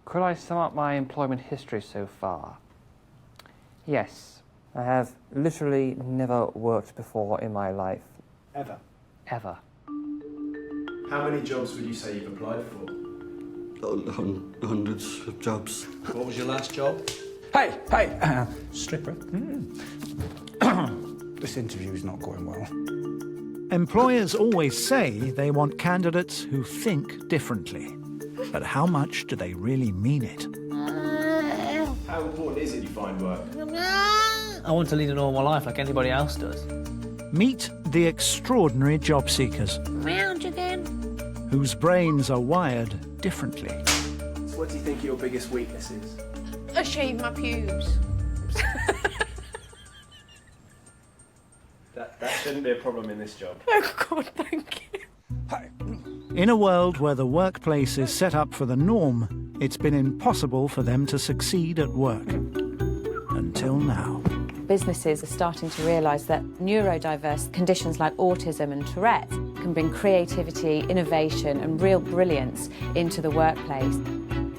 Could I sum up my employment history so far? Yes, I have literally never worked before in my life. Ever? Ever. How many jobs would you say you've applied for? Hundreds of jobs. What was your last job? Hey, stripper. This interview's not going well. Employers always say they want candidates who think differently. But how much do they really mean it? How important is it you find work? I want to lead a normal life like anybody else does. Meet the extraordinary job seekers, Round again. whose brains are wired differently. So what do you think your biggest weakness is? I shave my pubes. That shouldn't be a problem in this job. Oh God, thank you. In a world where the workplace is set up for the norm, it's been impossible for them to succeed at work. Until now. Businesses are starting to realise that neurodiverse conditions like autism and Tourette can bring creativity, innovation and real brilliance into the workplace.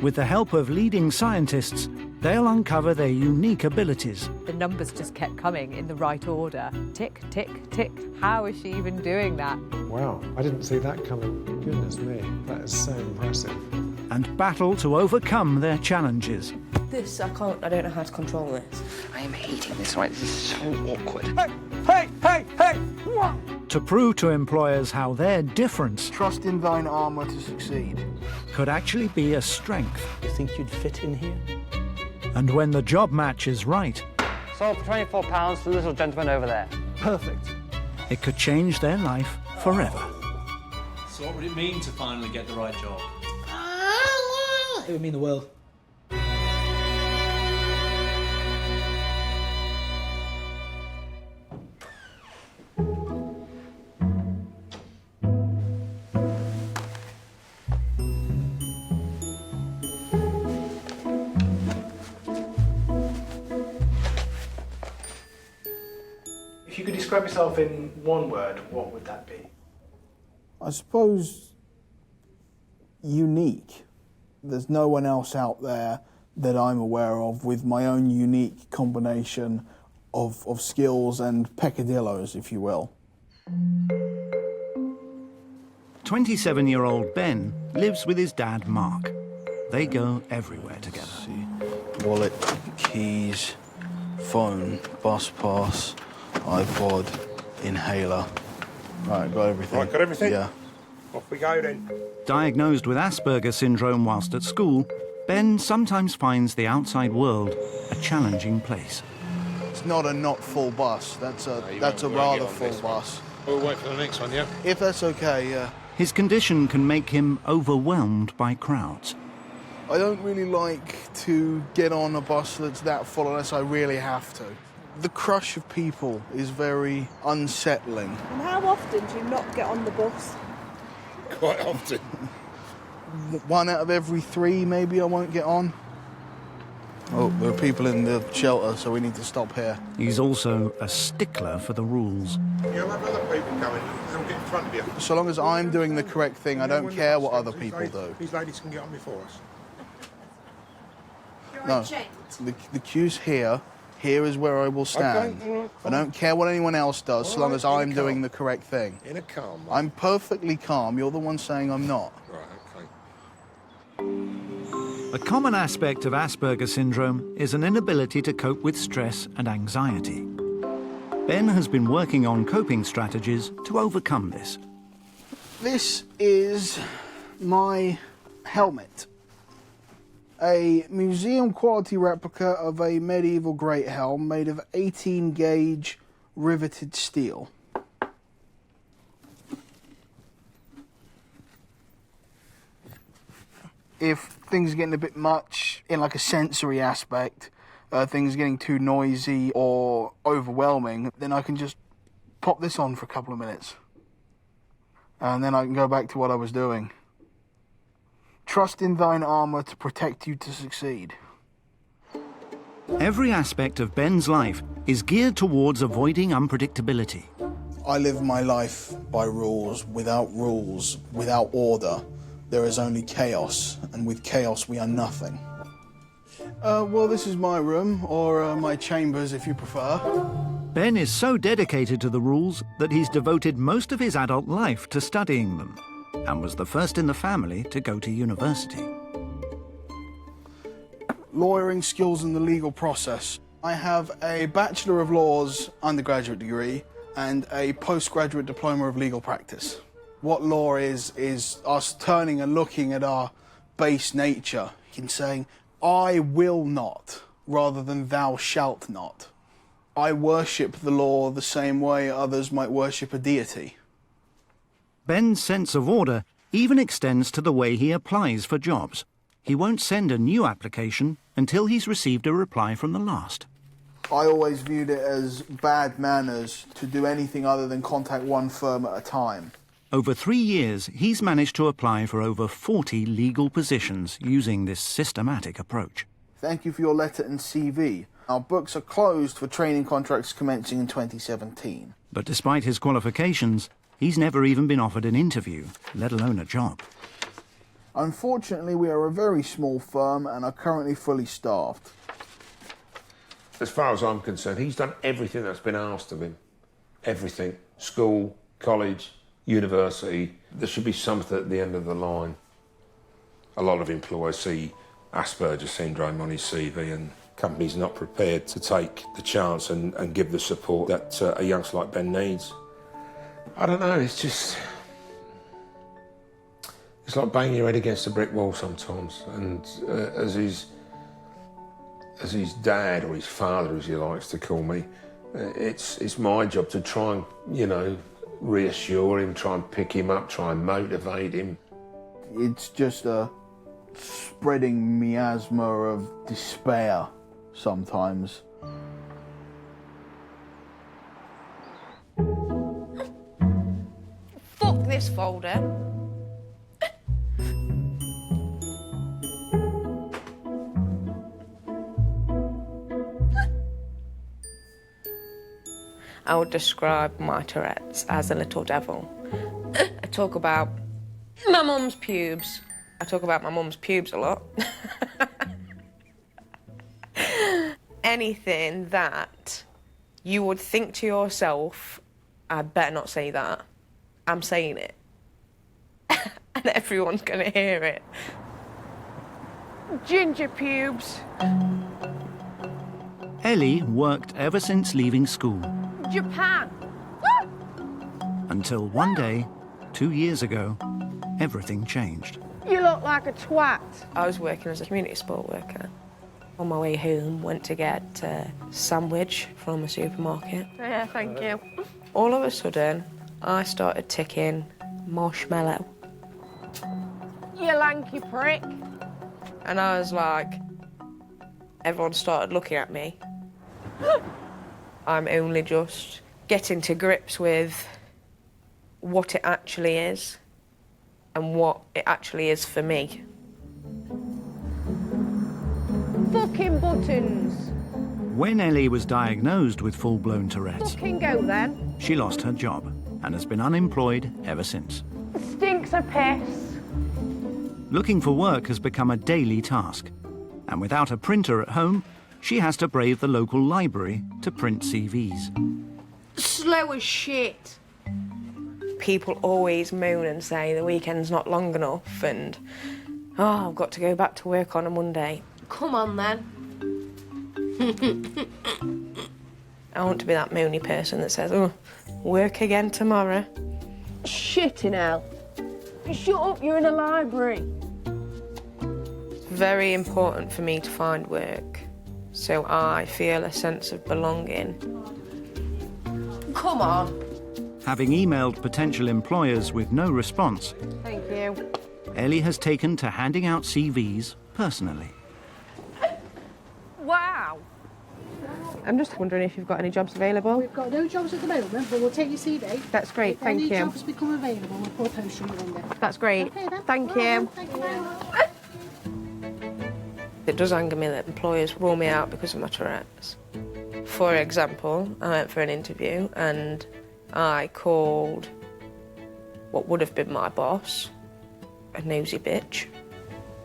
With the help of leading scientists, they'll uncover their unique abilities. The numbers just kept coming in the right order. Tick, tick, tick. How is she even doing that? Wow, I didn't see that coming. Goodness me, that is so impressive. And battle to overcome their challenges. I don't know how to control this. I am hating this, right? This is so awkward. Hey! To prove to employers how their difference Trust in thine armour to succeed. could actually be a strength. You think you'd fit in here? And when the job match is right, Sold for £24, the little gentleman over there. perfect, it could change their life forever. So what would it mean to finally get the right job? It would mean the world. If you could describe yourself in one word, what would that be? I suppose unique. There's no one else out there that I'm aware of with my own unique combination of skills and peccadillos, if you will. 27-year-old Ben lives with his dad, Mark. They go everywhere together. Wallet, keys, phone, bus pass, iPod, inhaler. Right, got everything. Right, got everything? Yeah. Off we go then. Diagnosed with Asperger syndrome whilst at school, Ben sometimes finds the outside world a challenging place. It's not a not full bus. That's a rather full bus. We'll wait for the next one, yeah? If that's okay, yeah. His condition can make him overwhelmed by crowds. I don't really like to get on a bus that's that full unless I really have to. The crush of people is very unsettling. And how often do you not get on the bus? Quite often. 1 out of every 3 maybe I won't get on. Oh, there are people in the shelter, so we need to stop here. He's also a stickler for the rules. You'll have other people coming. They'll get in front of you. So long as I'm doing the correct thing, I don't care what other people do. These ladies can get on before us. No, the queue's here. Here is where I will stand. I don't care what anyone else does, so long as I'm doing the correct thing. In a calm. I'm perfectly calm. You're the one saying I'm not. Right, okay. A common aspect of Asperger syndrome is an inability to cope with stress and anxiety. Ben has been working on coping strategies to overcome this. This is my helmet. A museum-quality replica of a medieval great helm made of 18-gauge riveted steel. If things are getting a bit much in like a sensory aspect, things are getting too noisy or overwhelming, then I can just pop this on for a couple of minutes. And then I can go back to what I was doing. Trust in thine armour to protect you to succeed. Every aspect of Ben's life is geared towards avoiding unpredictability. I live my life by rules, without order. there is only chaos, and with chaos we are nothing. Well, this is my room, or my chambers if you prefer. Ben is so dedicated to the rules that he's devoted most of his adult life to studying them, and was the first in the family to go to university. Lawyering skills in the legal process. I have a Bachelor of Laws undergraduate degree and a postgraduate diploma of legal practice. What law is us turning and looking at our base nature and saying, I will not, rather than thou shalt not. I worship the law the same way others might worship a deity. Ben's sense of order even extends to the way he applies for jobs. He won't send a new application until he's received a reply from the last. I always viewed it as bad manners to do anything other than contact one firm at a time. Over 3 years, he's managed to apply for over 40 legal positions using this systematic approach. Thank you for your letter and CV. Our books are closed for training contracts commencing in 2017. But despite his qualifications, he's never even been offered an interview, let alone a job. Unfortunately, we are a very small firm and are currently fully staffed. As far as I'm concerned, he's done everything that's been asked of him. Everything. School, college, university. There should be something at the end of the line. A lot of employers see Asperger syndrome on his CV, and companies are not prepared to take the chance and give the support that a youngster like Ben needs. I don't know, it's just... It's like banging your head against a brick wall sometimes, and as his dad, or his father as he likes to call me, it's my job to try and, you know, reassure him, try and pick him up, try and motivate him. It's just a spreading miasma of despair sometimes. Fuck this folder. I would describe my Tourette's as a little devil. I talk about my mum's pubes. I talk about my mum's pubes a lot. Anything that you would think to yourself, I better not say that. I'm saying it. And everyone's gonna hear it. Ginger pubes. Ellie worked ever since leaving school. Japan. Until one day, 2 years ago, everything changed. You look like a twat. I was working as a community support worker. On my way home, went to get a sandwich from a supermarket. Yeah, thank you. All of a sudden, I started ticking marshmallow. You lanky prick. And I was like, everyone started looking at me. I'm only just getting to grips with what it actually is and what it actually is for me. Fucking buttons. When Ellie was diagnosed with full-blown Tourette's, Fucking go then. she lost her job and has been unemployed ever since. Stinks of piss. Looking for work has become a daily task, and without a printer at home, she has to brave the local library to print CVs. Slow as shit. People always moan and say the weekend's not long enough and, oh, I've got to go back to work on a Monday. Come on then. I want to be that moany person that says, oh, work again tomorrow. Shitting hell. Shut up, you're in a library. It's very important for me to find work, so I feel a sense of belonging. Come on. Having emailed potential employers with no response, Thank you. Ellie has taken to handing out CVs personally. Wow. I'm just wondering if you've got any jobs available. We've got no jobs at the moment, but we'll take your CV. That's great, if thank any you. jobs become available, we'll put a poster on your window. That's great. Okay, then. Thank All right, you. then. Thank you very much. It does anger me that employers rule me out because of my Tourette's. For example, I went for an interview and I called what would have been my boss a nosy bitch.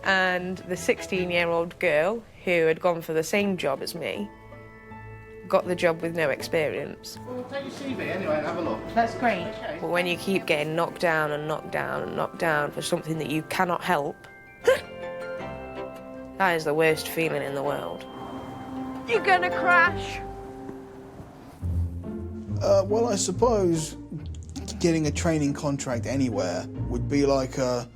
And the 16-year-old girl who had gone for the same job as me got the job with no experience. Well, take your CV anyway and have a look. That's great. Okay. But when you keep getting knocked down and knocked down and knocked down for something that you cannot help, that is the worst feeling in the world. You're gonna crash. Well, I suppose getting a training contract anywhere would be like a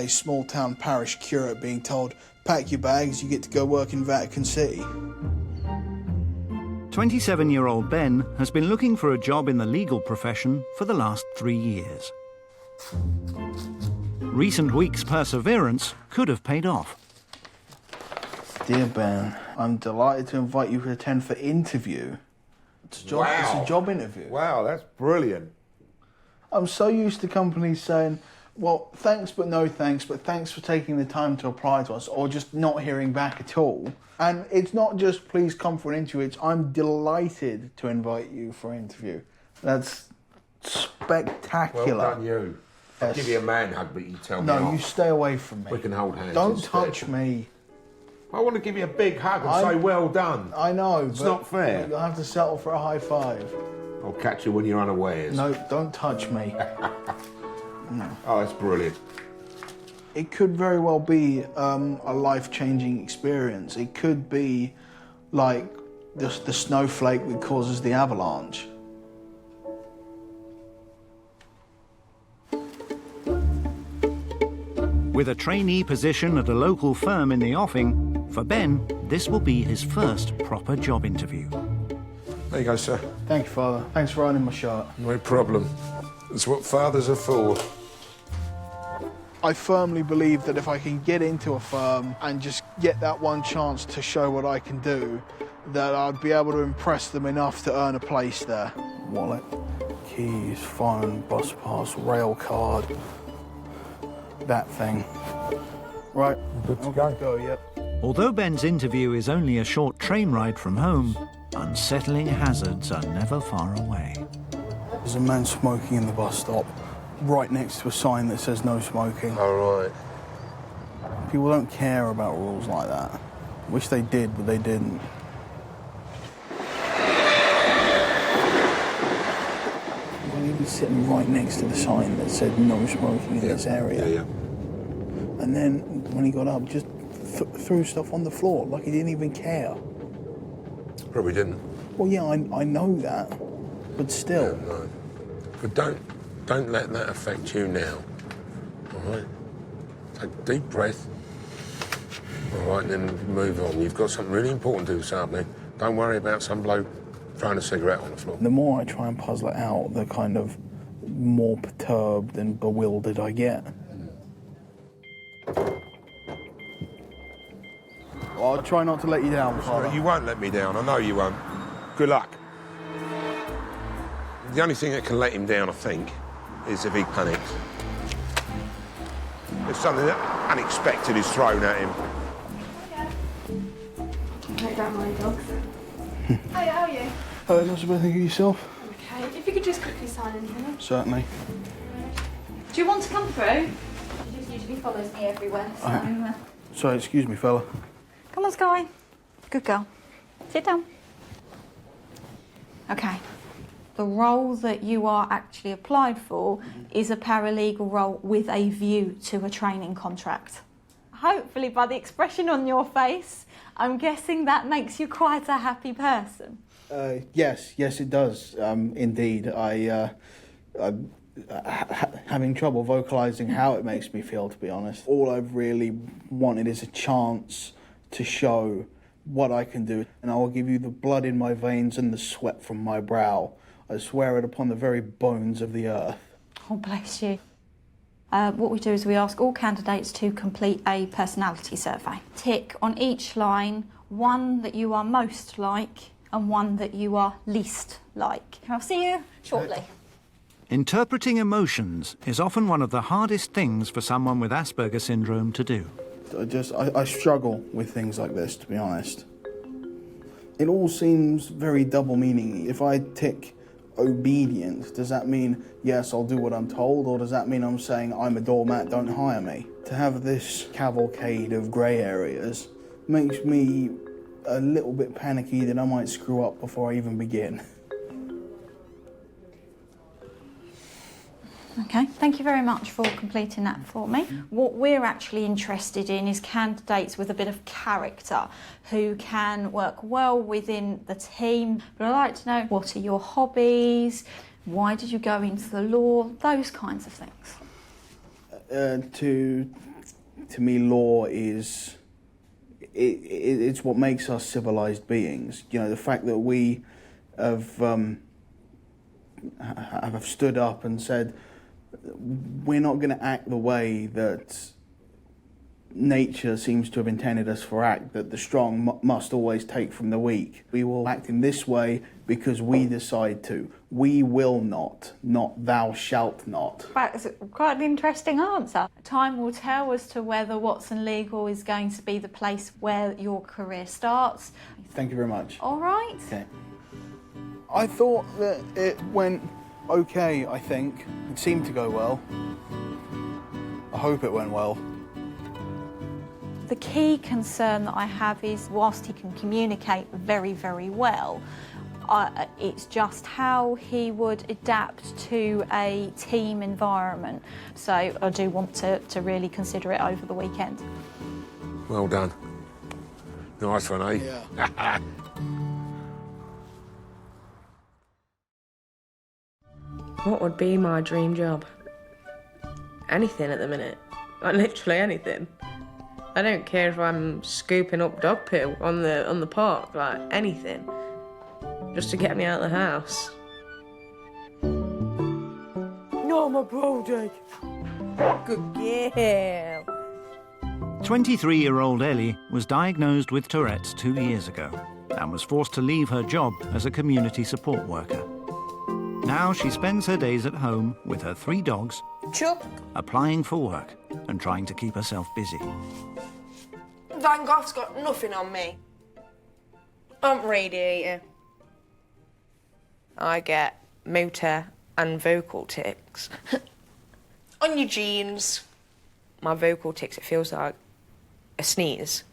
small town parish curate being told, pack your bags, you get to go work in Vatican City. 27-year-old Ben has been looking for a job in the legal profession for the last 3 years. Recent weeks' perseverance could have paid off. Dear Ben, I'm delighted to invite you to attend for interview. It's a job, Wow. It's a job interview. Wow, that's brilliant. I'm so used to companies saying, well, thanks but no thanks, but thanks for taking the time to apply to us, or just not hearing back at all. And it's not just please come for an interview, it's I'm delighted to invite you for an interview. That's spectacular. Well done, you. I'll Yes. give you a man hug, but you tell me No, off. you stay away from me. We can hold hands. Don't instead. touch me. I want to give you a big hug and say well done. I know, It's but not fair. you'll have to settle for a high five. I'll catch you when you're unawares. No, don't touch me. Oh, that's brilliant. It could very well be a life-changing experience. It could be like the snowflake that causes the avalanche. With a trainee position at a local firm in the offing, for Ben, this will be his first proper job interview. There you go, sir. Thank you, Father. Thanks for ironing my shirt. No problem. That's what fathers are for. I firmly believe that if I can get into a firm and just get that one chance to show what I can do, that I'd be able to impress them enough to earn a place there. Wallet, keys, phone, bus pass, rail card, that thing. Right, Good to go. yep. Although Ben's interview is only a short train ride from home, unsettling hazards are never far away. There's a man smoking in the bus stop, right next to a sign that says no smoking. All right. People don't care about rules like that. Wish they did, but they didn't. He was sitting right next to the sign that said no smoking in this area. Yeah. And then when he got up, just threw stuff on the floor like he didn't even care. Probably didn't. Well, yeah, I know that, but still. Yeah, no. But don't let that affect you now. All right? Take a deep breath. All right, and then move on. You've got something really important to do this afternoon. Don't worry about some bloke throwing a cigarette on the floor. The more I try and puzzle it out, the kind of more perturbed and bewildered I get. Well, I'll try not to let you down, Father. You won't let me down. I know you won't. Good luck. The only thing that can let him down, I think, is if he panics. If something unexpected is thrown at him. I don't mind dogs. Hi, how are you? Hello, not so bad, think of yourself. Okay, if you could just quickly sign in here. Certainly. Do you want to come through? She just usually follows me everywhere, so... Sorry, excuse me, fella. Come on, Sky. Good girl. Sit down. Okay. The role that you are actually applied for is a paralegal role with a view to a training contract. Hopefully, by the expression on your face, I'm guessing that makes you quite a happy person. Yes, it does. Indeed, I'm having trouble vocalising how it makes me feel, to be honest. All I've really wanted is a chance to show what I can do, and I will give you the blood in my veins and the sweat from my brow. I swear it upon the very bones of the earth. Oh, bless you. What we do is we ask all candidates to complete a personality survey. Tick on each line one that you are most like and one that you are least like. I'll see you shortly. Interpreting emotions is often one of the hardest things for someone with Asperger syndrome to do. I struggle with things like this, to be honest. It all seems very double meaning. If I tick obedient? Does that mean, yes, I'll do what I'm told, or does that mean I'm saying I'm a doormat, don't hire me? To have this cavalcade of grey areas makes me a little bit panicky that I might screw up before I even begin. Okay, thank you very much for completing that for me. What we're actually interested in is candidates with a bit of character who can work well within the team. But I'd like to know, what are your hobbies? Why did you go into the law? Those kinds of things. To me, law is it's what makes us civilized beings. You know, the fact that we have stood up and said, we're not going to act the way that nature seems to have intended us for act, that the strong must always take from the weak. We will act in this way because we decide to. We will not thou shalt not. That's quite an interesting answer. Time will tell as to whether Watson Legal is going to be the place where your career starts. Thank you very much. All right. Okay. I thought that it went okay, I think. It seemed to go well. I hope it went well. The key concern that I have is, whilst he can communicate very, very well, it's just how he would adapt to a team environment. So I do want to really consider it over the weekend. Well done. Nice one, eh? Yeah. What would be my dream job? Anything at the minute. Like, literally anything. I don't care if I'm scooping up dog poo on the park, like anything. Just to get me out of the house. No, my Brody. Good girl. 23-year-old Ellie was diagnosed with Tourette's 2 years ago and was forced to leave her job as a community support worker. Now she spends her days at home with her 3 dogs, Chuck. applying for work and trying to keep herself busy. Van Gogh's got nothing on me. I'm radiator. I get motor and vocal tics. On your jeans. My vocal tics, it feels like a sneeze.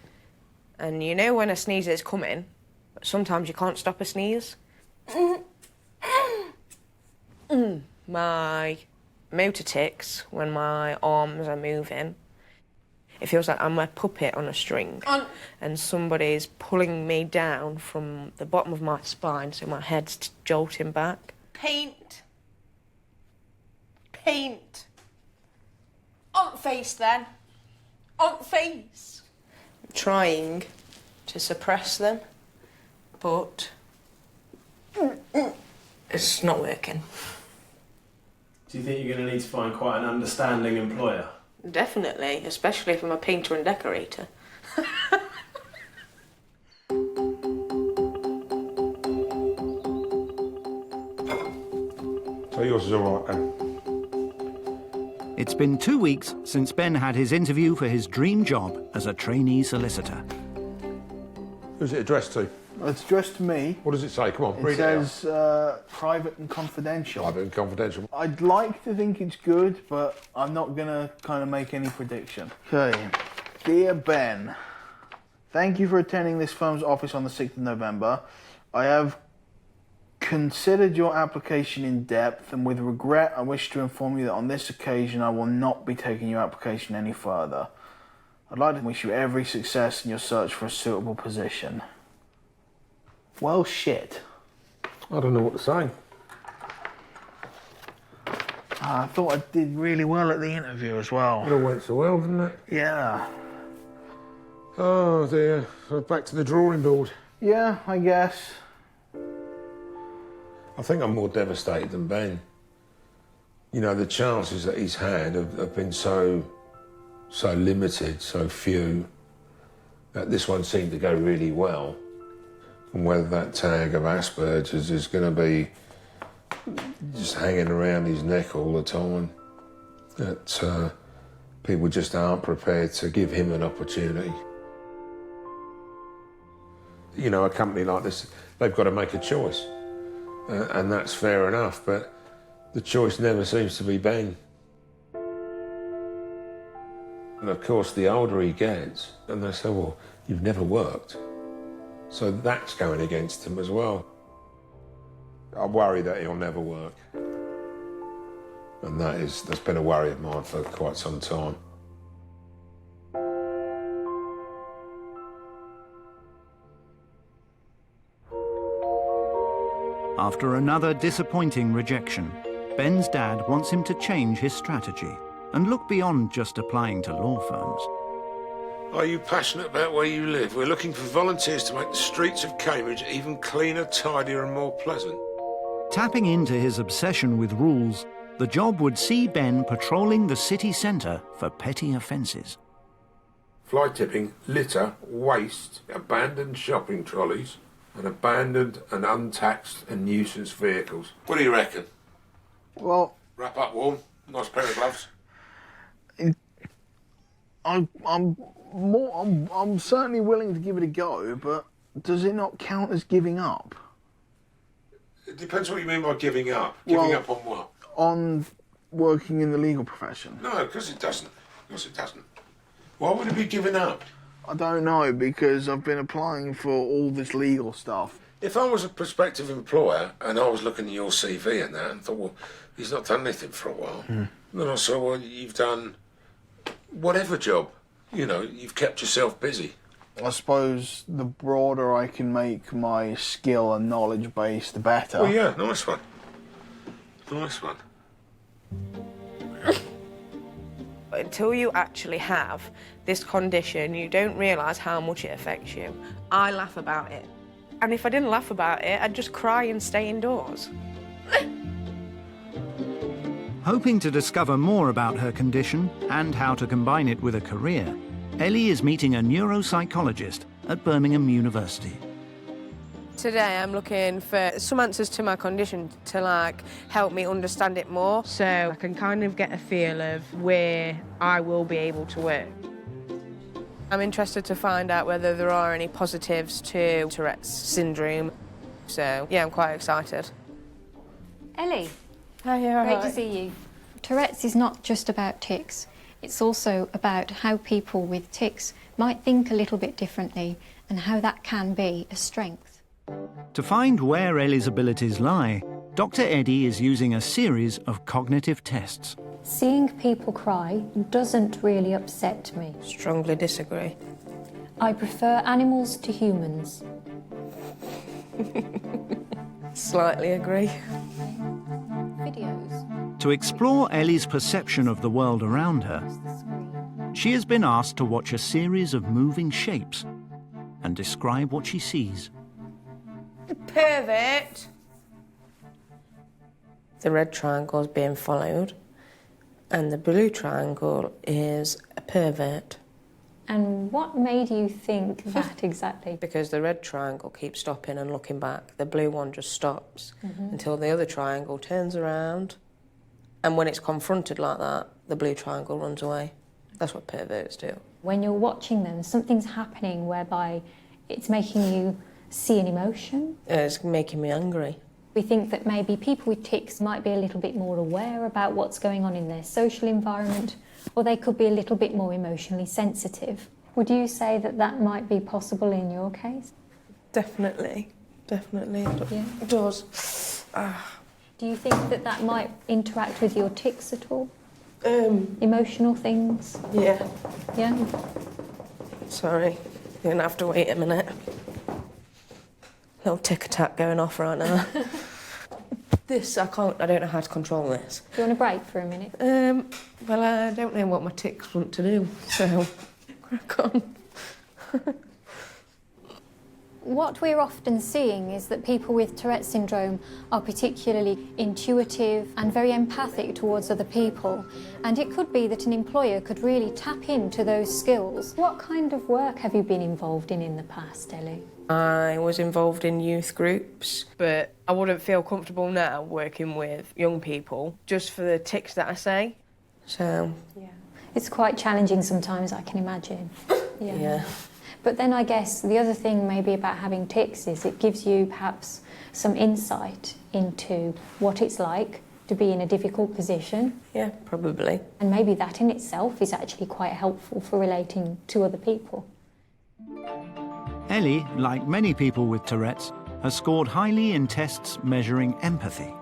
And you know when a sneeze is coming, but sometimes you can't stop a sneeze. My motor tics, when my arms are moving, it feels like I'm a puppet on a string and somebody's pulling me down from the bottom of my spine so my head's jolting back. Paint. Paint. On face then. On face. I'm trying to suppress them, but it's not working. Do you think you're going to need to find quite an understanding employer? Definitely, especially if I'm a painter and decorator. So yours is all right, then? It's been 2 weeks since Ben had his interview for his dream job as a trainee solicitor. Who's it addressed to? It's addressed to me. What does it say? Come on, It read says private and confidential. Private and confidential. I'd like to think it's good, but I'm not going to kind of make any prediction. Okay. Dear Ben, thank you for attending this firm's office on the 6th of November. I have considered your application in depth, and with regret I wish to inform you that on this occasion I will not be taking your application any further. I'd like to wish you every success in your search for a suitable position. Well, shit. I don't know what to say. I thought I did really well at the interview as well. It all went so well, didn't it? Yeah. Oh dear. Back to the drawing board. Yeah, I guess. I think I'm more devastated than Ben. You know, the chances that he's had have been so limited, so few, that this one seemed to go really well. And whether that tag of Asperger's is going to be just hanging around his neck all the time, that people just aren't prepared to give him an opportunity. You know, a company like this, they've got to make a choice. and that's fair enough, but the choice never seems to be Ben. And of course, the older he gets, and they say, well, you've never worked. So that's going against him as well. I worry that he'll never work. And that's been a worry of mine for quite some time. After another disappointing rejection, Ben's dad wants him to change his strategy and look beyond just applying to law firms. Are you passionate about where you live? We're looking for volunteers to make the streets of Cambridge even cleaner, tidier and more pleasant. Tapping into his obsession with rules, the job would see Ben patrolling the city centre for petty offences. Fly tipping, litter, waste, abandoned shopping trolleys and abandoned and untaxed and nuisance vehicles. What do you reckon? Well... Wrap up warm, nice pair of gloves. I'm certainly willing to give it a go, but does it not count as giving up? It depends what you mean by giving up. Giving up on what? On working in the legal profession. No, because it doesn't. Of course it doesn't. Why would it be giving up? I don't know, because I've been applying for all this legal stuff. If I was a prospective employer and I was looking at your CV and that and thought, well, he's not done anything for a while, then I said, well, you've done whatever job. You know, you've kept yourself busy. I suppose the broader I can make my skill and knowledge base, the better. Oh, yeah, nice one. Nice one. Until you actually have this condition, you don't realise how much it affects you. I laugh about it. And if I didn't laugh about it, I'd just cry and stay indoors. Hoping to discover more about her condition and how to combine it with a career, Ellie is meeting a neuropsychologist at Birmingham University. Today I'm looking for some answers to my condition to help me understand it more, so I can kind of get a feel of where I will be able to work. I'm interested to find out whether there are any positives to Tourette's syndrome, so yeah, I'm quite excited. Ellie. Hi, you're Great to see you. Tourette's is not just about tics. It's also about how people with tics might think a little bit differently and how that can be a strength. To find where Ellie's abilities lie, Dr. Eddie is using a series of cognitive tests. Seeing people cry doesn't really upset me. Strongly disagree. I prefer animals to humans. Slightly agree. Videos. To explore Ellie's perception of the world around her, she has been asked to watch a series of moving shapes and describe what she sees. Pervert! The red triangle is being followed, and the blue triangle is a pervert. And what made you think that exactly? Because the red triangle keeps stopping and looking back. The blue one just stops until the other triangle turns around. And when it's confronted like that, the blue triangle runs away. That's what perverts do. When you're watching them, something's happening whereby it's making you see an emotion. It's making me angry. We think that maybe people with tics might be a little bit more aware about what's going on in their social environment, or they could be a little bit more emotionally sensitive. Would you say that that might be possible in your case? Definitely. Definitely. Yeah. It does. Do you think that that might interact with your tics at all? Emotional things? Yeah. Yeah? Sorry. You're gonna have to wait a minute. Little tic attack going off right now. I don't know how to control this. Do you want a break for a minute? Well, I don't know what my tics want to do, so crack on. What we're often seeing is that people with Tourette syndrome are particularly intuitive and very empathic towards other people. And it could be that an employer could really tap into those skills. What kind of work have you been involved in the past, Ellie? I was involved in youth groups, but I wouldn't feel comfortable now working with young people just for the tics that I say. So... Yeah. It's quite challenging sometimes, I can imagine. Yeah. But then I guess the other thing maybe about having tics is it gives you perhaps some insight into what it's like to be in a difficult position. Yeah, probably. And maybe that in itself is actually quite helpful for relating to other people. Ellie, like many people with Tourette's, has scored highly in tests measuring empathy.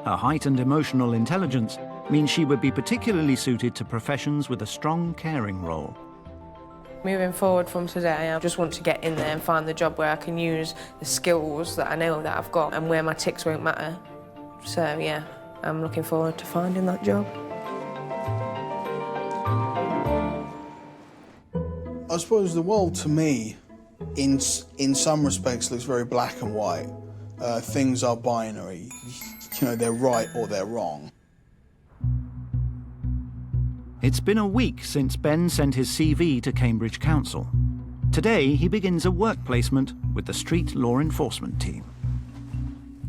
Her heightened emotional intelligence means she would be particularly suited to professions with a strong caring role. Moving forward from today, I just want to get in there and find the job where I can use the skills that I know that I've got and where my tics won't matter. So, yeah, I'm looking forward to finding that job. I suppose the world, to me, in some respects, looks very black and white. Things are binary. You know, they're right or they're wrong. It's been a week since Ben sent his CV to Cambridge Council. Today, he begins a work placement with the street law enforcement team.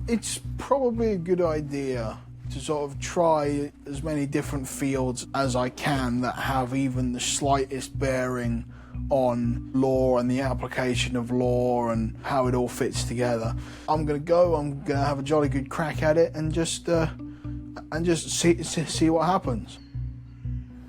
It's probably a good idea to sort of try as many different fields as I can that have even the slightest bearing on law and the application of law and how it all fits together. I'm going to have a jolly good crack at it and just see what happens.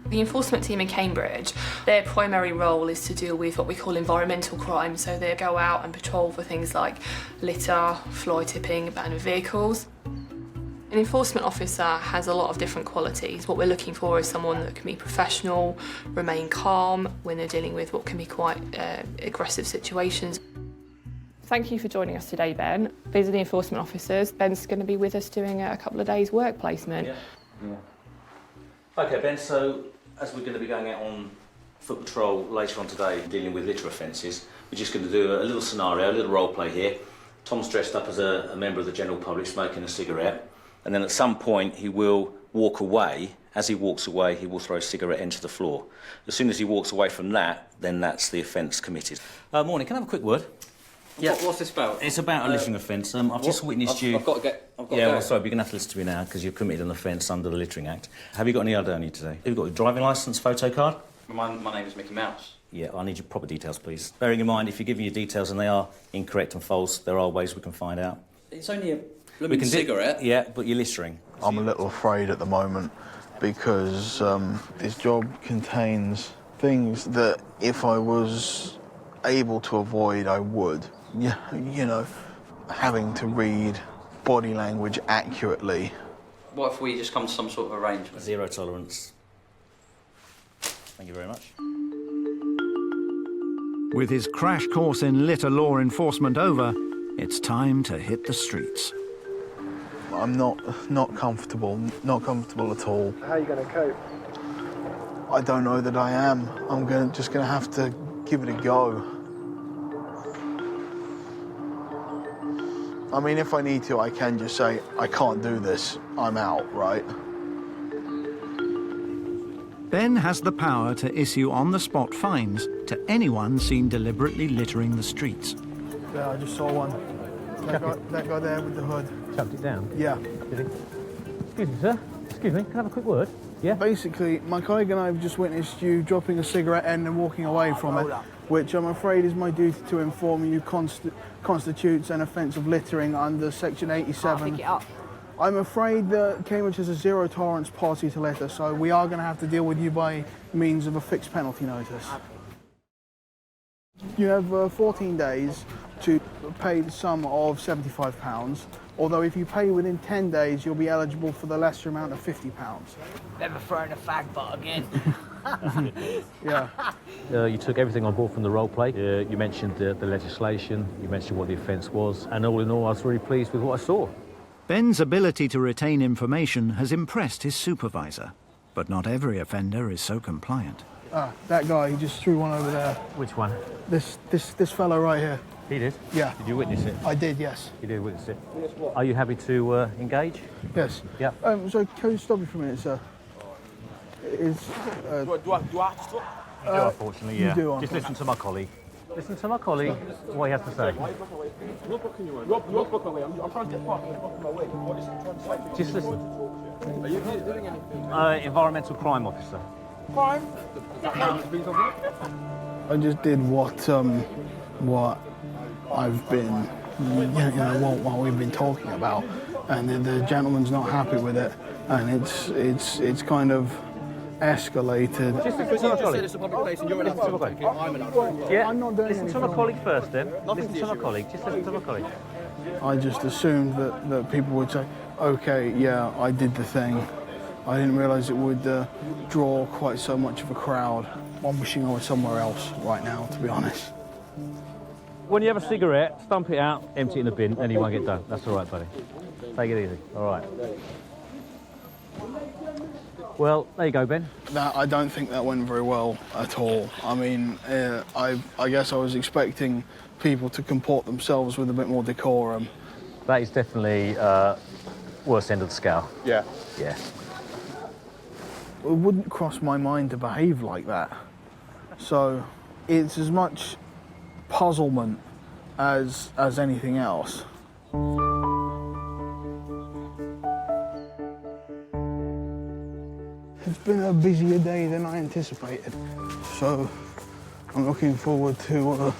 The enforcement team in Cambridge, their primary role is to deal with what we call environmental crime, so they go out and patrol for things like litter, fly tipping, abandoned vehicles. An enforcement officer has a lot of different qualities. What we're looking for is someone that can be professional, remain calm when they're dealing with what can be quite aggressive situations. Thank you for joining us today, Ben. These are the enforcement officers. Ben's going to be with us doing a couple of days work placement. Yeah. OK, Ben, so as we're going to be going out on foot patrol later on today dealing with litter offences, we're just going to do a little scenario, a little role play here. Tom's dressed up as a member of the general public smoking a cigarette, and then at some point he will walk away. As he walks away, he will throw a cigarette into the floor. As soon as he walks away from that, then that's the offence committed. Morning, can I have a quick word? Yeah. What's this about? It's about a littering offence. I've just witnessed you... I've got to go. Well, sorry, but you're going to have to listen to me now because you've committed an offence under the Littering Act. Have you got any other on you today? Have you got your driving licence, photo card? My name is Mickey Mouse. Yeah, I need your proper details, please. Bearing in mind, if you're giving your details and they are incorrect and false, there are ways we can find out. It's only a blooming cigarette. Yeah, but you're littering. I'm a little afraid at the moment because this job contains things that if I was able to avoid, I would. Yeah, you know, having to read body language accurately. What if we just come to some sort of arrangement? Zero tolerance. Thank you very much. With his crash course in litter law enforcement over, it's time to hit the streets. I'm not comfortable at all. How are you going to cope? I don't know that I am. I'm just going to have to give it a go. I mean, if I need to, I can just say, I can't do this, I'm out, right? Ben has the power to issue on-the-spot fines to anyone seen deliberately littering the streets. Yeah, I just saw one. That guy there with the hood. Chucked it down? Yeah. Excuse me, sir. Excuse me, can I have a quick word? Yeah? Basically, my colleague and I have just witnessed you dropping a cigarette end and walking away from it, which I'm afraid is my duty to inform you constitutes an offence of littering under Section 87. I'll pick it up. I'm afraid that Cambridge is a zero-tolerance policy to litter, so we are going to have to deal with you by means of a fixed penalty notice. You have 14 days to pay the sum of £75, although if you pay within 10 days, you'll be eligible for the lesser amount of £50. Never thrown a fag butt again. Yeah. You took everything on board from the role play. You mentioned the legislation, you mentioned what the offence was, and all in all, I was really pleased with what I saw. Ben's ability to retain information has impressed his supervisor, but not every offender is so compliant. That guy, he just threw one over there. Which one? This fellow right here. He did? Yeah. Did you witness it? I did, yes. You did witness it. Are you happy to engage? Yes. Yeah. So can you stop me for a minute, sir? Do I have to stop? You do, unfortunately, yeah. You do, just listen to my colleague. Listen to my colleague, what he has to say. You're blocking your way. You're blocking my way. I'm trying to get past. You're blocking my way. What is it? Trying to Just listen. Are you doing anything? Environmental crime officer. Crime? Is that crime? I just did what I've been, what we've been talking about, and the gentleman's not happy with it, and it's kind of escalated. Yeah, I'm not doing listen to my colleague first then. Listen to my colleague, just listen to my colleague. I just assumed that people would say, okay, yeah, I did the thing. I didn't realise it would draw quite so much of a crowd. I'm wishing I was somewhere else right now, to be honest. When you have a cigarette, stump it out, empty it in the bin, and you won't get done. That's all right, buddy. Take it easy. All right. Well, there you go, Ben. I don't think that went very well at all. I mean, I guess I was expecting people to comport themselves with a bit more decorum. That is definitely worst end of the scale. Yeah. Yeah. It wouldn't cross my mind to behave like that. So it's as much puzzlement as anything else. It's been a busier day than I anticipated, so I'm looking forward to,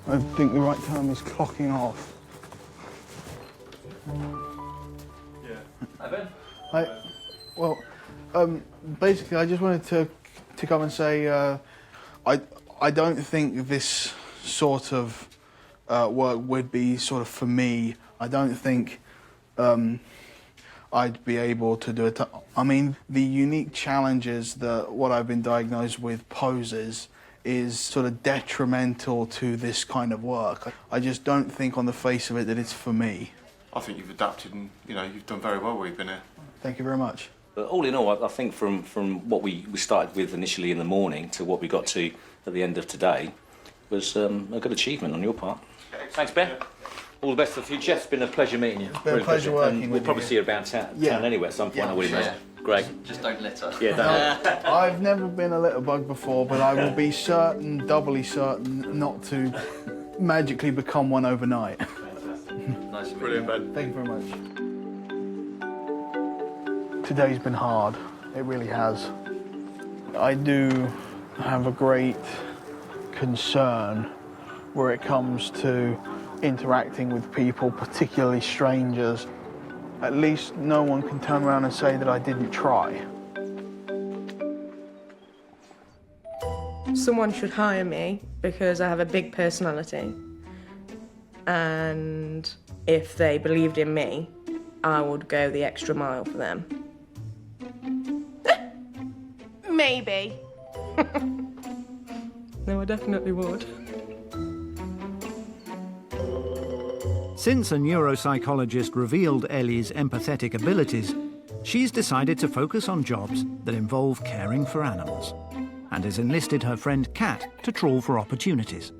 I think the right term is clocking off. Yeah. Hi, Ben. Basically, I just wanted to come and say I don't think this sort of work would be sort of for me. I don't think I'd be able to do it. I mean, the unique challenges that what I've been diagnosed with poses is sort of detrimental to this kind of work. I just don't think on the face of it that it's for me. I think you've adapted and, you've done very well where you've been here. Thank you very much. But all in all, I think from what we started with initially in the morning to what we got to at the end of today was a good achievement on your part. Thanks, Ben. All the best for the future. It's been a pleasure meeting you. It's been a pleasure working with you. We'll probably see you around town anyway at some point, I would imagine. Great. Just don't litter. Yeah, don't. I've never been a litter bug before, but I will be certain, doubly certain, not to magically become one overnight. Nice. Brilliant, Ben. Thank you very much. Today's been hard. It really has. I do have a great concern where it comes to interacting with people, particularly strangers. At least no one can turn around and say that I didn't try. Someone should hire me because I have a big personality. And if they believed in me, I would go the extra mile for them. Maybe. No, I definitely would. Since a neuropsychologist revealed Ellie's empathetic abilities, she's decided to focus on jobs that involve caring for animals and has enlisted her friend Kat to trawl for opportunities.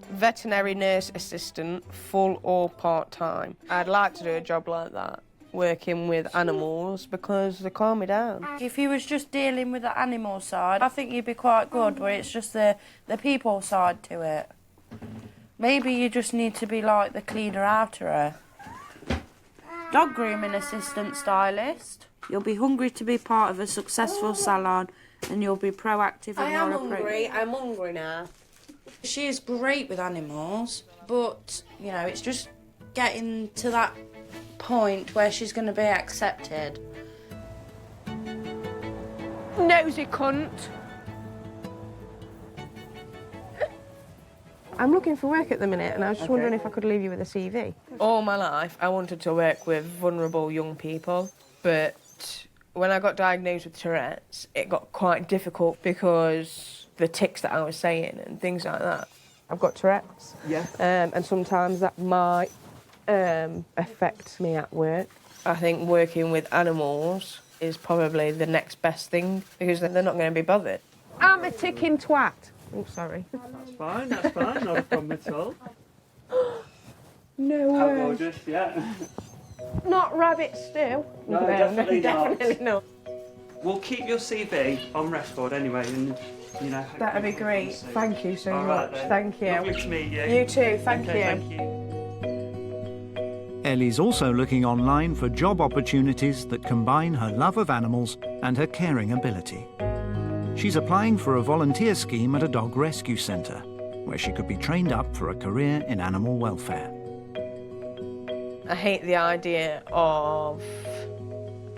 Veterinary nurse assistant, full or part-time. I'd like to do a job like that, working with animals because they calm me down. If you was just dealing with the animal side, I think you'd be quite good, but it's just the people side to it. Maybe you just need to be like the cleaner outerer. Dog grooming assistant stylist. You'll be hungry to be part of a successful salon and you'll be proactive in your approach. I'm hungry now. She is great with animals, but, it's just getting to that point where she's going to be accepted. Nosy cunt. I'm looking for work at the minute and I was just wondering if I could leave you with a CV. All my life I wanted to work with vulnerable young people, but when I got diagnosed with Tourette's, it got quite difficult because the tics that I was saying and things like that. I've got Tourette's. Yeah. And sometimes that might affect me at work. I think working with animals is probably the next best thing because they're not going to be bothered. I'm a ticking twat. Oh, sorry. That's fine, not a problem at all. No How way. gorgeous, yeah. Not rabbit stew. No, definitely not. Definitely not. We'll keep your CV on record anyway, and That'd be great. Thank you so All right, much. then. Thank you. Lovely to meet you. You too. Thank Okay, you. Thank you. Ellie's also looking online for job opportunities that combine her love of animals and her caring ability. she's applying for a volunteer scheme at a dog rescue centre, where she could be trained up for a career in animal welfare. I hate the idea of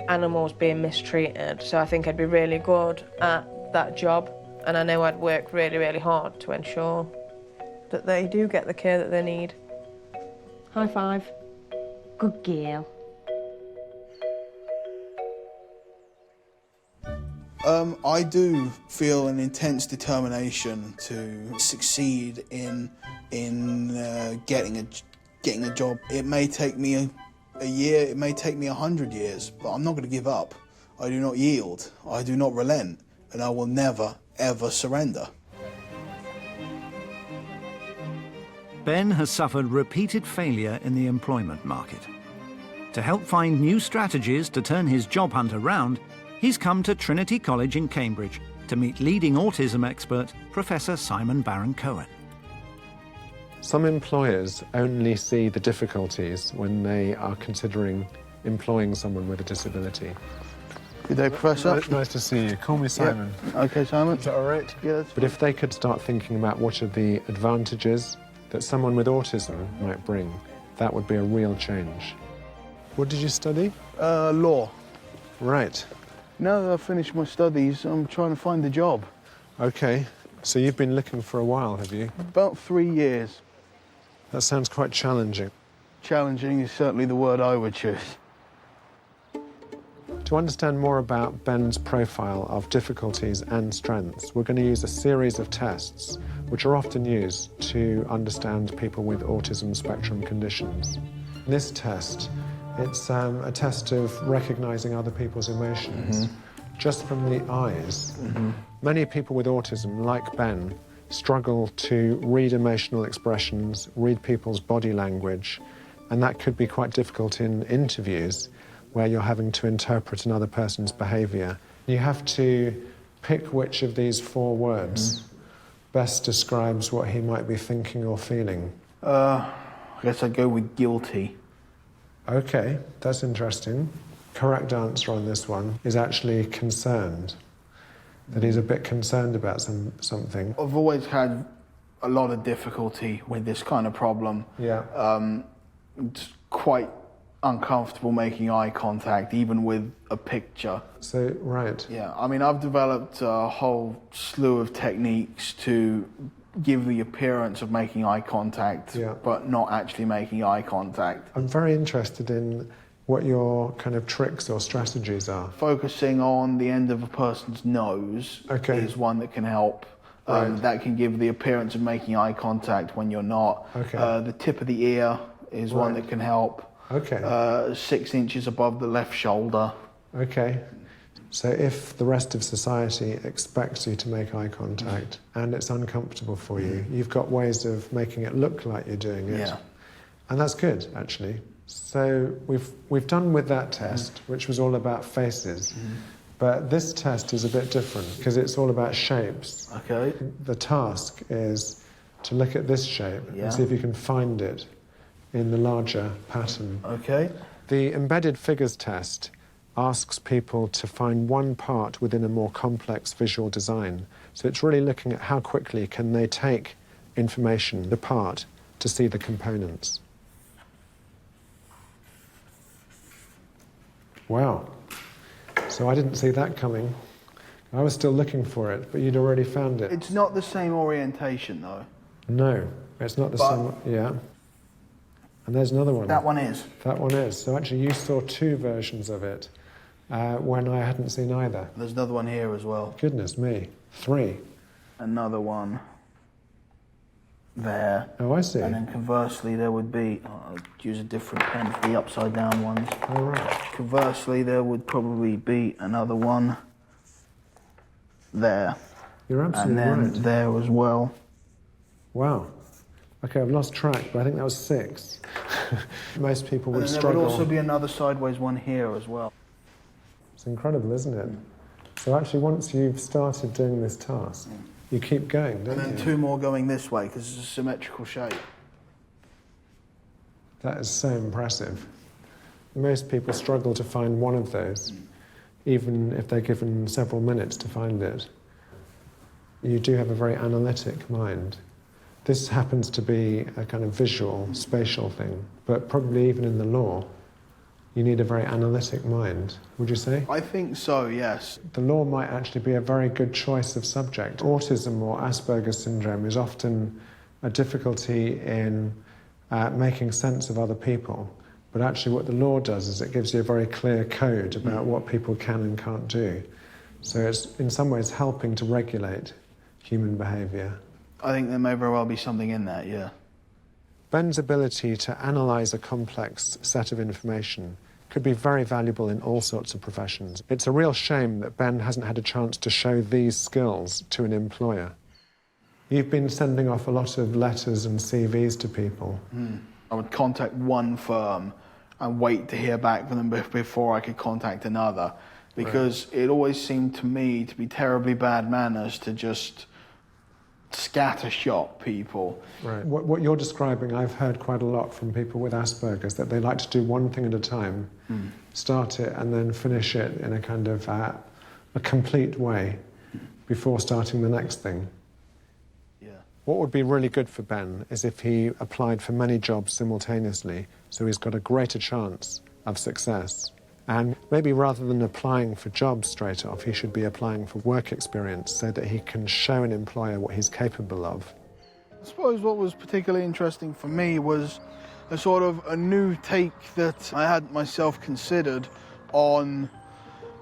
animals being mistreated, so I think I'd be really good at that job, and I know I'd work really, really hard to ensure that they do get the care that they need. High five. Good girl. I do feel an intense determination to succeed in getting a job. It may take me a year, it may take me 100 years, but I'm not going to give up. I do not yield, I do not relent, and I will never, ever surrender. Ben has suffered repeated failure in the employment market. To help find new strategies to turn his job hunt around, he's come to Trinity College in Cambridge to meet leading autism expert Professor Simon Baron-Cohen. Some employers only see the difficulties when they are considering employing someone with a disability. Good day, Professor. Nice to see you. Call me Simon. Yeah. OK, Simon. Is that all right? Yeah, But if they could start thinking about what are the advantages that someone with autism might bring, that would be a real change. What did you study? Law. Right. No, I finished my studies. I'm trying to find a job. OK. So you've been looking for a while, have you? About 3 years. That sounds quite challenging. Challenging is certainly the word I would choose. To understand more about Ben's profile of difficulties and strengths, we're going to use a series of tests which are often used to understand people with autism spectrum conditions. This test, it's a test of recognizing other people's emotions just from the eyes. Many people with autism, like Ben, struggle to read emotional expressions, read people's body language, and that could be quite difficult in interviews where you're having to interpret another person's behaviour. You have to pick which of these 4 words best describes what he might be thinking or feeling. I guess I'd go with guilty. OK, that's interesting. Correct answer on this one is actually concerned. That he's a bit concerned about something. I've always had a lot of difficulty with this kind of problem. Yeah. It's quite uncomfortable making eye contact, even with a picture. So, right. Yeah, I mean, I've developed a whole slew of techniques to give the appearance of making eye contact, but not actually making eye contact. I'm very interested in what your kind of tricks or strategies are. Focusing on the end of a person's nose is one that can help. That can give the appearance of making eye contact when you're not. The tip of the ear is one that can help. 6 inches above the left shoulder. OK. So if the rest of society expects you to make eye contact and it's uncomfortable for you, you've got ways of making it look like you're doing it. Yeah. And that's good, actually. So we've done with that test, which was all about faces. But this test is a bit different because it's all about shapes. OK. The task is to look at this shape and see if you can find it in the larger pattern. OK. The embedded figures test asks people to find one part within a more complex visual design. So it's really looking at how quickly can they take information apart to see the components. Wow. So I didn't see that coming. I was still looking for it, but you'd already found it. It's not the same orientation, though. No, it's not the same. Yeah. And there's another one. That one is. That one is. So actually you saw 2 versions of it when I hadn't seen either. There's another one here as well. Goodness me. 3. Another one there. Oh, I see. And then conversely there would be, I'll use a different pen for the upside down ones. Oh, right. Conversely there would probably be another one there. You're absolutely right. And then there as well. Wow. OK, I've lost track, but I think that was 6. Most people would struggle. There would also be another sideways one here as well. It's incredible, isn't it? So actually, once you've started doing this task, you keep going, don't you? And then 2 more going this way, because it's a symmetrical shape. That is so impressive. Most people struggle to find one of those, even if they're given several minutes to find it. You do have a very analytic mind. This happens to be a kind of visual, spatial thing, but probably even in the law, you need a very analytic mind, would you say? I think so, yes. The law might actually be a very good choice of subject. Autism or Asperger syndrome is often a difficulty in making sense of other people, but actually what the law does is it gives you a very clear code about what people can and can't do. So it's in some ways helping to regulate human behaviour. I think there may very well be something in that, yeah. Ben's ability to analyse a complex set of information could be very valuable in all sorts of professions. It's a real shame that Ben hasn't had a chance to show these skills to an employer. You've been sending off a lot of letters and CVs to people. I would contact one firm and wait to hear back from them before I could contact another, because it always seemed to me to be terribly bad manners to just scattershot people. Right. What you're describing, I've heard quite a lot from people with Asperger's, that they like to do one thing at a time, start it and then finish it in a kind of a complete way before starting the next thing. Yeah. What would be really good for Ben is if he applied for many jobs simultaneously, so he's got a greater chance of success. And maybe rather than applying for jobs straight off, he should be applying for work experience so that he can show an employer what he's capable of. I suppose what was particularly interesting for me was a sort of a new take that I hadn't myself considered on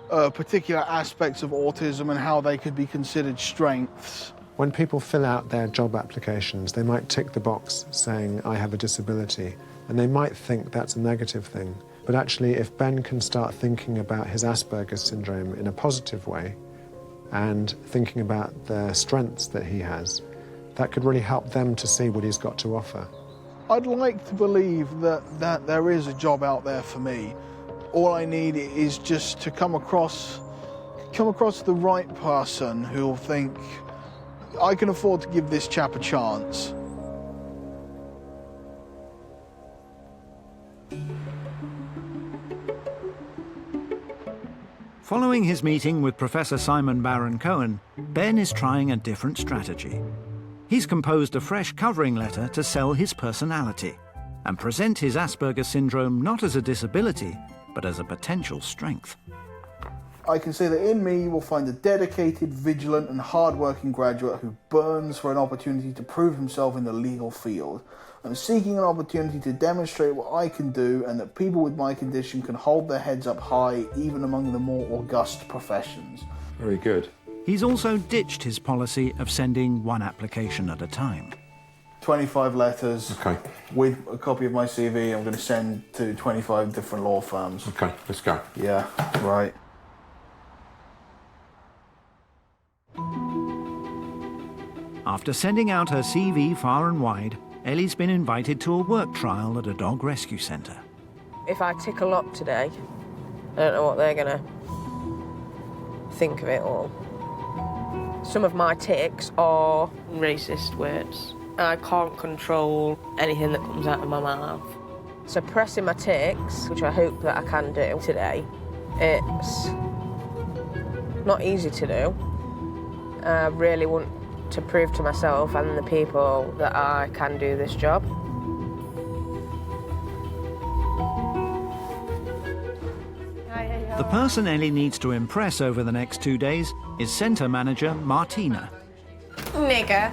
particular aspects of autism and how they could be considered strengths. When people fill out their job applications, they might tick the box saying, I have a disability, and they might think that's a negative thing. But actually, if Ben can start thinking about his Asperger's syndrome in a positive way and thinking about the strengths that he has, that could really help them to see what he's got to offer. I'd like to believe that there is a job out there for me. All I need is just to come across the right person who'll think, I can afford to give this chap a chance. Following his meeting with Professor Simon Baron-Cohen, Ben is trying a different strategy. He's composed a fresh covering letter to sell his personality and present his Asperger syndrome not as a disability, but as a potential strength. I can say that in me you will find a dedicated, vigilant and hard-working graduate who burns for an opportunity to prove himself in the legal field. I'm seeking an opportunity to demonstrate what I can do and that people with my condition can hold their heads up high even among the more august professions. Very good. He's also ditched his policy of sending one application at a time. 25 letters Okay. with a copy of my CV I'm going to send to 25 different law firms. Okay, let's go. Yeah, right. After sending out her CV far and wide, Ellie's been invited to a work trial at a dog rescue centre. If I tick a lot today, I don't know what they're going to think of it all. Some of my ticks are racist words. I can't control anything that comes out of my mouth. Suppressing my ticks, which I hope that I can do today, it's not easy to do. I really want to prove to myself and the people that I can do this job. The person Ellie needs to impress over the next 2 days is centre manager Martina. Nigger.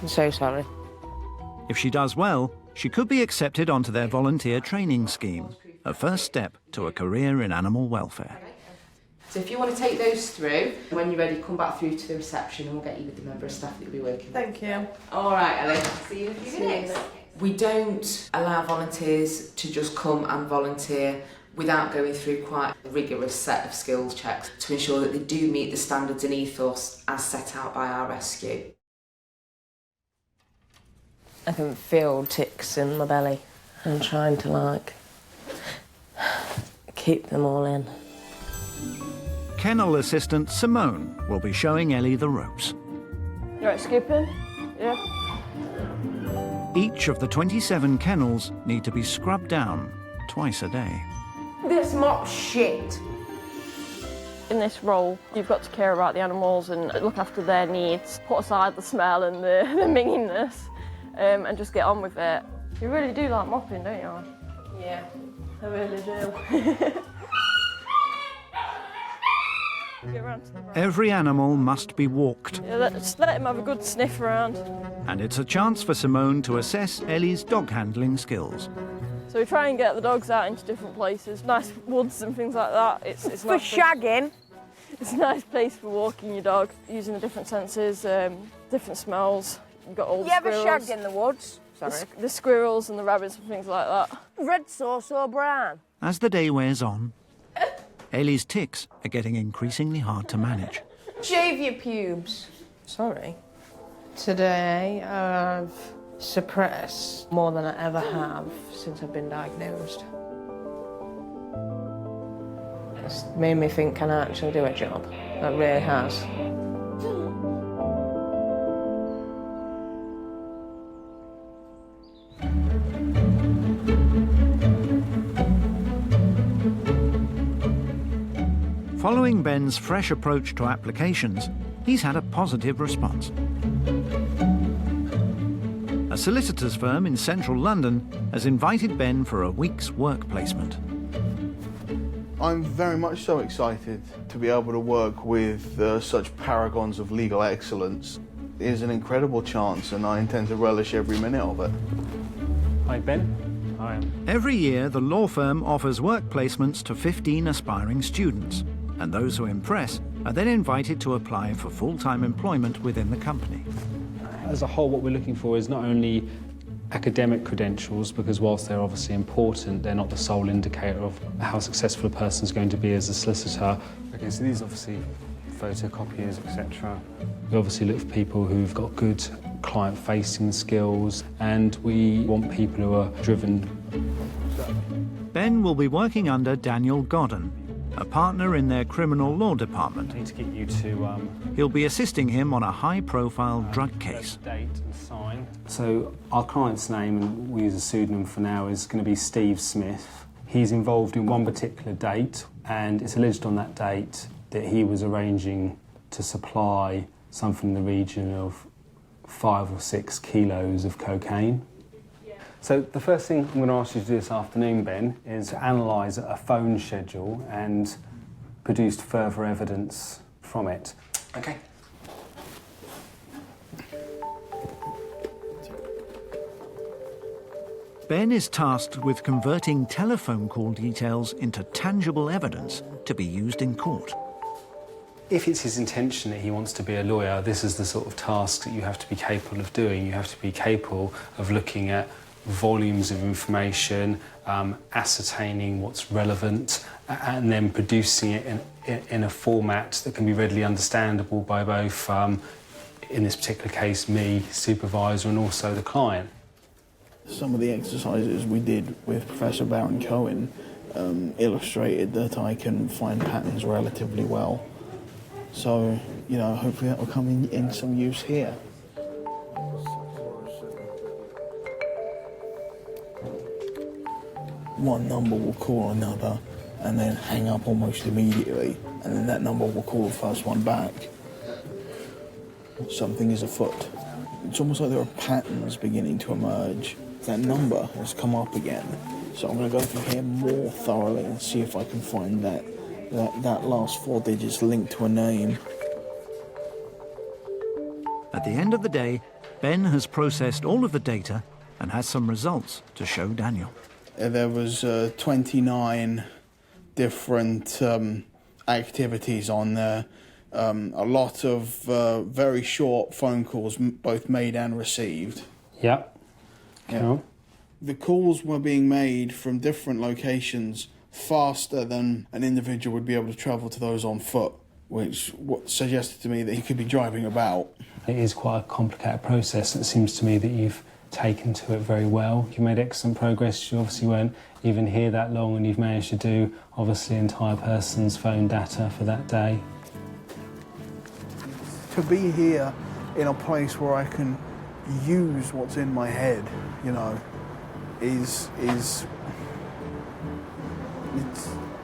I'm so sorry. If she does well, she could be accepted onto their volunteer training scheme, a first step to a career in animal welfare. So if you want to take those through, when you're ready, come back through to the reception and we'll get you with the member of staff that you'll be working with. Thank you. All right, Ellie. See you in a few minutes. We don't allow volunteers to just come and volunteer without going through quite a rigorous set of skills checks to ensure that they do meet the standards and ethos as set out by our rescue. I can feel ticks in my belly. I'm trying to, keep them all in. Kennel assistant Simone will be showing Ellie the ropes. You right, Skipping? Yeah. Each of the 27 kennels need to be scrubbed down twice a day. This mop shit. In this role, you've got to care about the animals and look after their needs, put aside the smell and the minginess, and just get on with it. You really do like mopping, don't you? Yeah, I really do. Every animal must be walked. Yeah, just let him have a good sniff around. And it's a chance for Simone to assess Ellie's dog handling skills. So we try and get the dogs out into different places, nice woods and things like that. It's for nice shagging. It's a nice place for walking your dog, using the different senses, different smells. You've got all the You ever squirrels. shagged in the woods? Sorry. The squirrels and the rabbits and things like that. Red sauce or brown? As the day wears on, Ellie's tics are getting increasingly hard to manage. Shave your pubes. Sorry. Today I've suppressed more than I ever have since I've been diagnosed. It's made me think, can I actually do a job? That really has. Following Ben's fresh approach to applications, he's had a positive response. A solicitor's firm in central London has invited Ben for a week's work placement. I'm very much so excited to be able to work with such paragons of legal excellence. It is an incredible chance and I intend to relish every minute of it. Hi, Ben. Hi. Every year, the law firm offers work placements to 15 aspiring students, and those who impress are then invited to apply for full-time employment within the company. As a whole, what we're looking for is not only academic credentials, because whilst they're obviously important, they're not the sole indicator of how successful a person's going to be as a solicitor. Okay, so these obviously photocopiers, etc. We obviously look for people who've got good client-facing skills, and we want people who are driven. Ben will be working under Daniel Godden, a partner in their criminal law department. I need to get you to... He'll be assisting him on a high-profile drug case. Date and sign. So our client's name, and we use a pseudonym for now, is going to be Steve Smith. He's involved in one particular date, and it's alleged on that date that he was arranging to supply something in the region of 5 or 6 kilos of cocaine. So the first thing I'm going to ask you to do this afternoon, Ben, is to analyse a phone schedule and produce further evidence from it. Okay. Ben is tasked with converting telephone call details into tangible evidence to be used in court. If it's his intention that he wants to be a lawyer, this is the sort of task that you have to be capable of doing. You have to be capable of looking at volumes of information, ascertaining what's relevant, and then producing it in a format that can be readily understandable by both, in this particular case, me, supervisor, and also the client. Some of the exercises we did with Professor Baron-Cohen illustrated that I can find patterns relatively well. So, you know, hopefully that will come in some use here. One number will call another and then hang up almost immediately, and then that number will call the first one back. Something is afoot. It's almost like there are patterns beginning to emerge. That number has come up again, so I'm going to go through here more thoroughly and see if I can find that last 4 digits linked to a name. At the end of the day, Ben has processed all of the data and has some results to show Daniel. There was 29 different activities on there. A lot of very short phone calls, both made and received. Yep. Yeah. Cool. The calls were being made from different locations faster than an individual would be able to travel to those on foot, which suggested to me that he could be driving about. It is quite a complicated process. It seems to me that you've taken to it very well. You made excellent progress. You obviously weren't even here that long, and you've managed to do, obviously, entire person's phone data for that day. To be here in a place where I can use what's in my head, you know,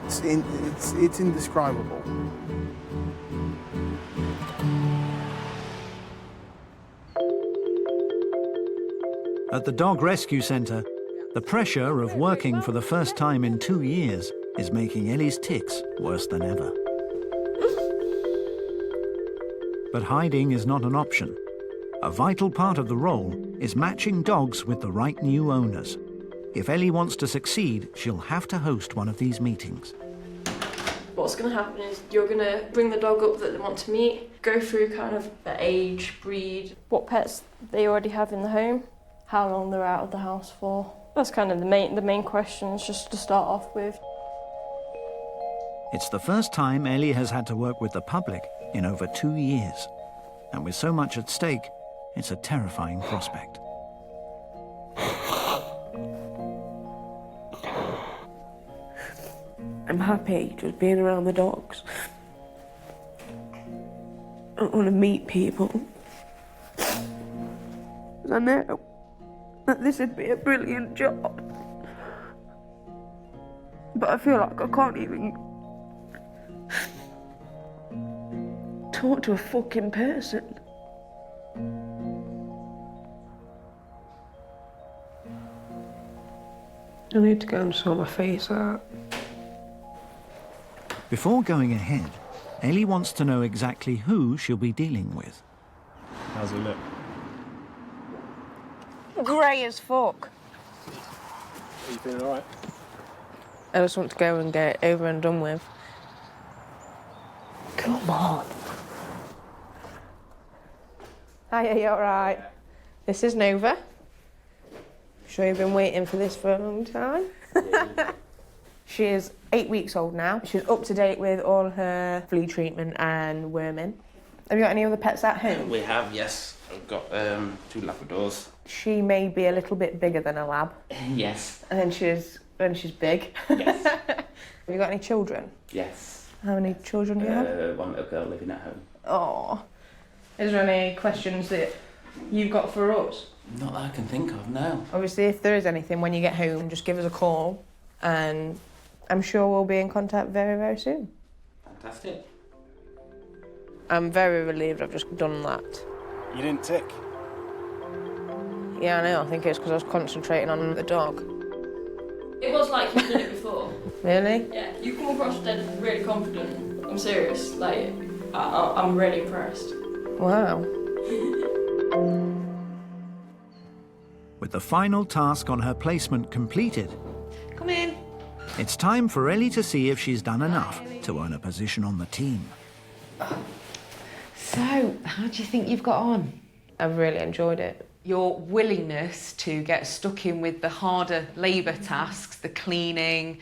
It's indescribable. At the Dog Rescue Centre, the pressure of working for the first time in 2 years is making Ellie's tics worse than ever. But hiding is not an option. A vital part of the role is matching dogs with the right new owners. If Ellie wants to succeed, she'll have to host one of these meetings. What's going to happen is you're going to bring the dog up that they want to meet, go through kind of the age, breed, what pets they already have in the home, how long they're out of the house for. That's kind of the main questions just to start off with. It's the first time Ellie has had to work with the public in over 2 years. And with so much at stake, it's a terrifying prospect. I'm happy just being around the dogs. I want to meet people. 'Cause I know that this would be a brilliant job. But I feel like I can't even talk to a fucking person. I need to go and sort my face out. Before going ahead, Ellie wants to know exactly who she'll be dealing with. How's it look? Grey as fuck. Are you feeling alright? I just want to go and get it over and done with. Come on. Hiya, you alright? This is Nova. Sure you've been waiting for this for a long time? She is 8 weeks old now. She's up to date with all her flea treatment and worming. Have you got any other pets at home? We have, yes. I've got 2 Labradors. She may be a little bit bigger than a lab. Yes. And then she's big. Yes. Have you got any children? Yes. How many children do you have? One little girl living at home. Oh. Is there any questions that you've got for us? Not that I can think of, no. Obviously, if there is anything when you get home, just give us a call and I'm sure we'll be in contact very, very soon. Fantastic. I'm very relieved I've just done that. You didn't tick? Yeah, I know. I think it's because I was concentrating on the dog. It was like you've done it before. Really? Yeah, you come across dead really confident. I'm serious. Like, I'm really impressed. Wow. With the final task on her placement completed, Come in. it's time for Ellie to see if she's done enough to earn a position on the team. So, how do you think you've got on? I've really enjoyed it. Your willingness to get stuck in with the harder labour tasks, the cleaning,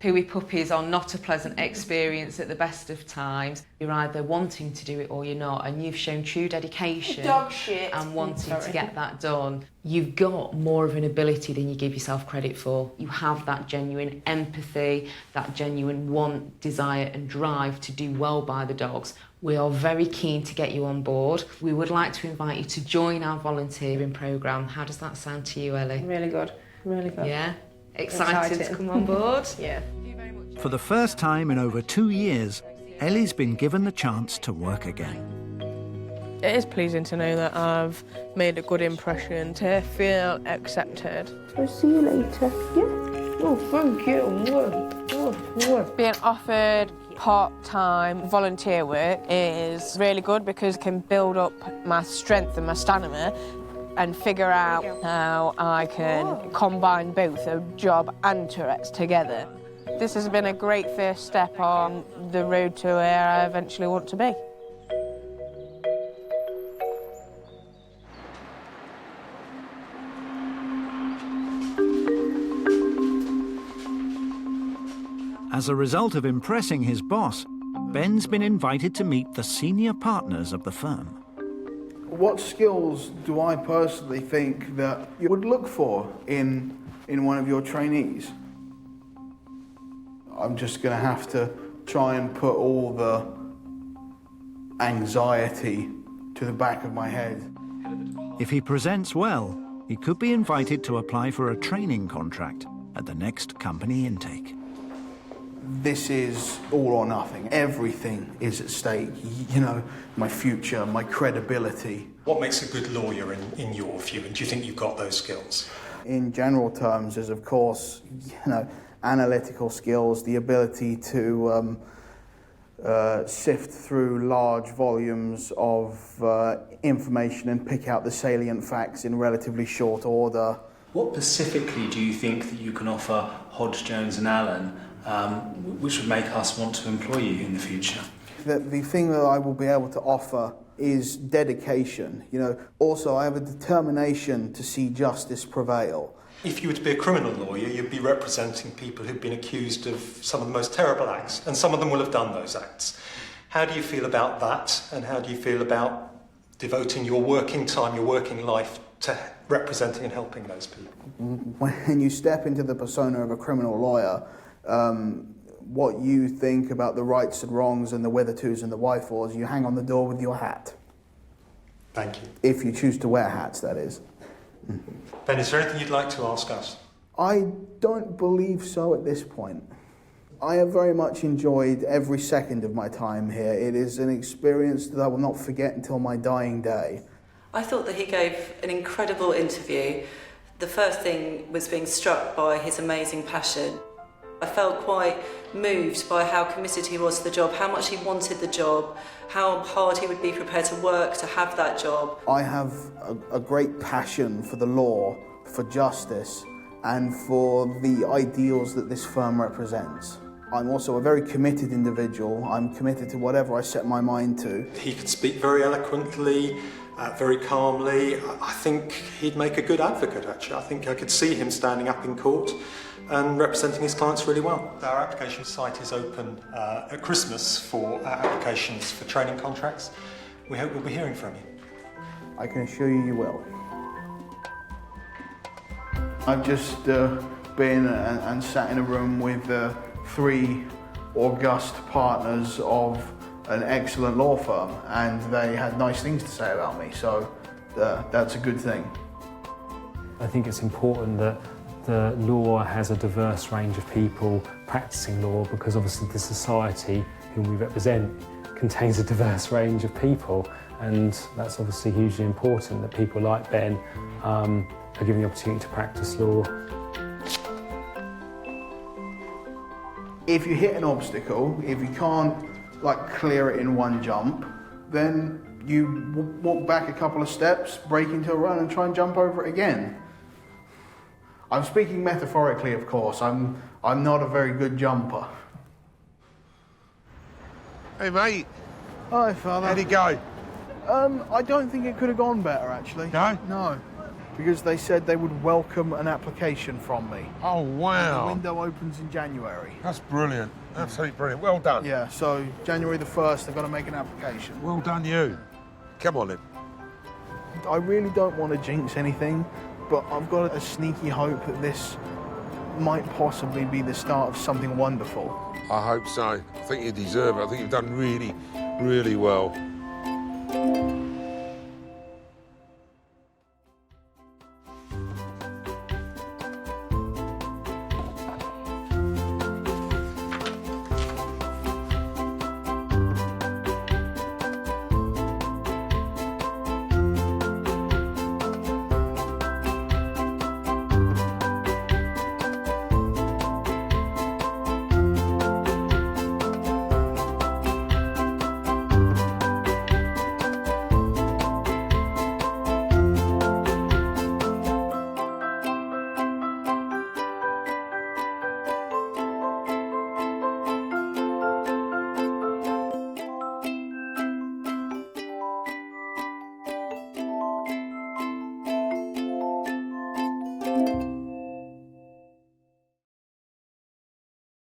pooey puppies are not a pleasant experience at the best of times. You're either wanting to do it or you're not, and you've shown true dedication Dog shit. and wanting to get that done. You've got more of an ability than you give yourself credit for. You have that genuine empathy, that genuine want, desire and drive to do well by the dogs. We are very keen to get you on board. We would like to invite you to join our volunteering programme. How does that sound to you, Ellie? Really good. Really good. Yeah? Excited to come on board? Yeah. For the first time in over 2 years, Ellie's been given the chance to work again. It is pleasing to know that I've made a good impression, to feel accepted. I'll see you later. Yeah. Oh, thank you. Being offered part-time volunteer work is really good because it can build up my strength and my stamina and figure out how I can combine both a job and Tourette's together. This has been a great first step on the road to where I eventually want to be. As a result of impressing his boss, Ben's been invited to meet the senior partners of the firm. What skills do I personally think that you would look for in one of your trainees? I'm just going to have to try and put all the anxiety to the back of my head. If he presents well, he could be invited to apply for a training contract at the next company intake. This is all or nothing. Everything is at stake. You know, my future, my credibility. What makes a good lawyer in your view, and do you think you've got those skills? In general terms is, of course, you know, analytical skills, the ability to sift through large volumes of information and pick out the salient facts in relatively short order. What specifically do you think that you can offer Hodge, Jones and Allen which would make us want to employ you in the future? The thing that I will be able to offer is dedication. You know, also I have a determination to see justice prevail. If you were to be a criminal lawyer, you'd be representing people who've been accused of some of the most terrible acts, and some of them will have done those acts. How do you feel about that, and how do you feel about devoting your working time, your working life to representing and helping those people? When you step into the persona of a criminal lawyer, what you think about the rights and wrongs and the whether-tos and the why-fors, you hang on the door with your hat. Thank you. If you choose to wear hats, that is. Ben, is there anything you'd like to ask us? I don't believe so at this point. I have very much enjoyed every second of my time here. It is an experience that I will not forget until my dying day. I thought that he gave an incredible interview. The first thing was being struck by his amazing passion. I felt quite moved by how committed he was to the job, how much he wanted the job, how hard he would be prepared to work to have that job. I have a great passion for the law, for justice, and for the ideals that this firm represents. I'm also a very committed individual. I'm committed to whatever I set my mind to. He could speak very eloquently, very calmly. I think he'd make a good advocate, actually. I think I could see him standing up in court and representing his clients really well. Our application site is open at Christmas for applications for training contracts. We hope we'll be hearing from you. I can assure you, you will. I've just been and sat in a room with 3 august partners of an excellent law firm, and they had nice things to say about me, so that's a good thing. I think it's important that the law has a diverse range of people practicing law, because obviously the society whom we represent contains a diverse range of people, and that's obviously hugely important that people like Ben are given the opportunity to practice law. If you hit an obstacle, if you can't clear it in one jump, then you walk back a couple of steps, break into a run and try and jump over it again. I'm speaking metaphorically, of course. I'm not a very good jumper. Hey, mate. Hi, Father. How'd it go? I don't think it could have gone better, actually. No? No. Because they said they would welcome an application from me. Oh, wow. And the window opens in January. That's brilliant. Absolutely brilliant. Well done. Yeah, so January the 1st, they've got to make an application. Well done, you. Come on, then. I really don't want to jinx anything, but I've got a sneaky hope that this might possibly be the start of something wonderful. I hope so. I think you deserve it. I think you've done really, really well.